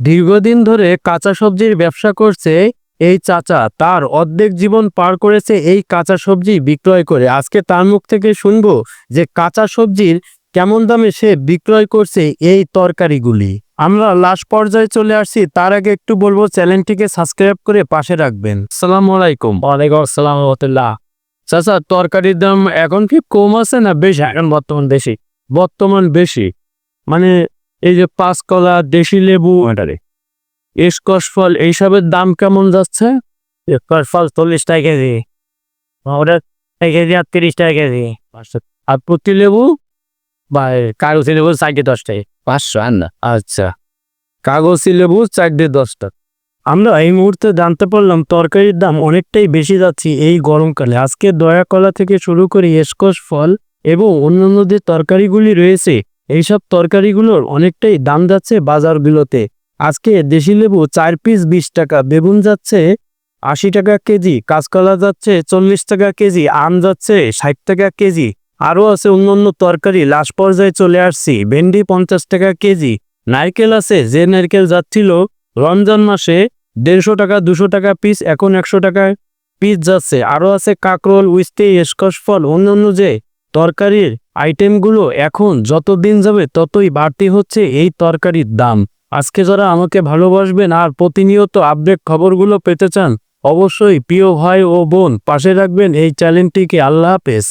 দীর্ঘদিন ধরে কাঁচা সবজির ব্যবসা করছে এই চাচা। তার অর্ধেক জীবন পার করেছে এই কাঁচা সবজি বিক্রয় করে। আজকে তার মুখ থেকে শুনবো যে কাঁচা সবজির কেমন দামে সে বিক্রয় করছে এই তরকারিগুলি। আমরা লাস্ট পর্যায়ে চলে আসছি, তার আগে একটু বলবো চ্যানেলটিকে সাবস্ক্রাইব করে পাশে রাখবেন। আসসালামু আলাইকুম। ওয়ালাইকুম আসসালাম রহমতুল্লাহ। চাচা, তরকারির দাম এখন কি কম আছে না বেশি? এখন বর্তমান বেশি। বর্তমান বেশি মানে এই যে পাঁচকলা, দেশি লেবু, স্কচ ফল এইসবের দাম কেমন যাচ্ছে? ফল 40 টাকা কেজি, ওটা কেজি আর 30 টাকা কেজি। আর প্রতি লেবু বা কাগজি লেবু 4-10 টাকা, 500 আর না। আচ্ছা, কাগজি লেবু 4-10 টাকা। আমরা এই মুহূর্তে জানতে পারলাম তরকারির দাম অনেকটাই বেশি যাচ্ছে এই গরমকালে। আজকে দয়াকলা থেকে শুরু করে স্কচ ফল এবং অন্যান্য যে তরকারিগুলি রয়েছে, এইসব তরকারিগুলোর অনেকটাই দাম যাচ্ছে বাজারগুলোতে। আজকে দেশি লেবু 4 পিস 20 টাকা, বেগুন যাচ্ছে 80 টাকা কেজি, কাঁচকলা যাচ্ছে 40 টাকা কেজি, আম যাচ্ছে 60 টাকা কেজি। আরও আছে অন্যান্য তরকারি। লাস্ট পর্যায়ে চলে আসছি, ভেন্ডি 50 টাকা কেজি। নারকেল আছে, যে নারকেল যাচ্ছিল রমজান মাসে 150 টাকা 200 টাকা পিস, এখন 100 টাকা পিস যাচ্ছে। আরও আছে কাঁকরোল, উস্তে, স্কচ ফল, অন্যান্য যে তরকারির আইটেমগুলো এখন যত দিন যাবে ততই বাড়তি হচ্ছে এই তরকারির দাম। আজকে যারা আমাকে ভালোবাসবেন আর প্রতিনিয়ত আপডেট খবরগুলো পেতে চান, অবশ্যই প্রিয় ভাই ও বোন পাশে রাখবেন এই চ্যানেলটিকে। আল্লাহ হাফেজ।